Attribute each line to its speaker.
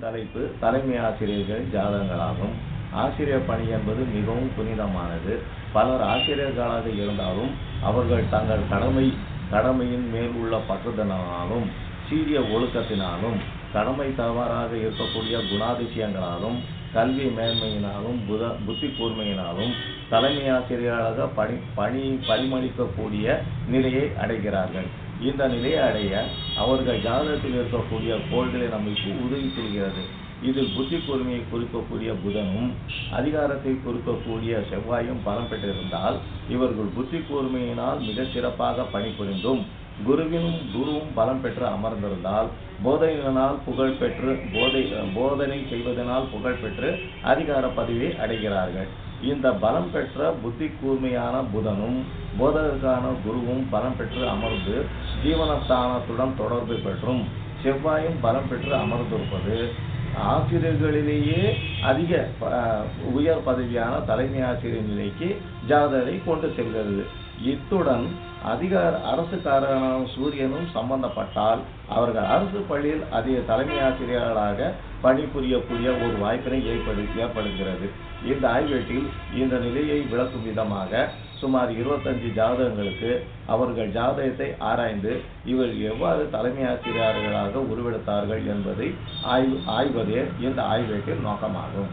Speaker 1: தலைப்பு தலைமை ஆசிரியர்களின் ஜாதகங்களாகும். ஆசிரியர் பணி என்பது மிகவும் புனிதமானது. பலர் ஆசிரியர்களாக இருந்தாலும் அவர்கள் தங்கள் கடமையின் மேல் உள்ள பற்றுதலினாலும் சீரிய ஒழுக்கத்தினாலும் கடமை தவறாக இருக்கக்கூடிய குணாதிசயங்களாலும் கல்வி மேன்மையினாலும் புத்தி கூர்மையினாலும் தலைமை ஆசிரியராக பரிமளிக்கக்கூடிய நிலையை அடைகிறார்கள். இந்த நிலையை அடைய அவர்கள் ஜாதகத்தில் இருக்கக்கூடிய கோள்களின் அமைப்பு உதவி செய்கிறது. இதில் புத்தி கூர்மையை குறிக்கக்கூடிய புதனும் அதிகாரத்தை குறிக்கக்கூடிய செவ்வாயும் பலம் பெற்றிருந்தால் இவர்கள் புத்தி கூர்மையினால் மிக சிறப்பாக பணிபுரிந்தும் குருவும் பலம் பெற்று அமர்ந்திருந்தால் போதனை செய்வதனால் புகழ் பெற்று அதிகார பதவியை அடைகிறார்கள். இந்த பலம் பெற்ற புத்தி கூர்மையான புதனும் போதகருக்கான குருவும் பலம் பெற்று அமர்ந்து ஜீவனஸ்தானத்துடன் தொடர்பு பெற்றும் செவ்வாயும் பலம் பெற்று அமர்ந்திருப்பது ஆசிரியர்களிலேயே அதிக உயர் பதவியான தலைமை ஆசிரியர் நிலைக்கு ஜாதகரை கொண்டு செல்கிறது. இத்துடன் அரசுக்காரரான சூரியனும் சம்பந்தப்பட்டால் அவர்கள் அரசு பள்ளியில் அதிக தலைமை ஆசிரியர்களாக பணிபுரியக்கூடிய ஒரு வாய்ப்பினை ஏற்படுகிறது. இந்த ஆய்வேட்டில் இந்த நிலையை விளக்கும் விதமாக சுமார் 25 ஜாதகங்களுக்கு அவர்கள் ஜாதகத்தை ஆராய்ந்து இவர் எவ்வாறு தலைமை ஆசிரியர்களாக உருவெடுத்தார்கள் என்பதை ஆய்வதே இந்த ஆய்வேட்டில் நோக்கமாகும்.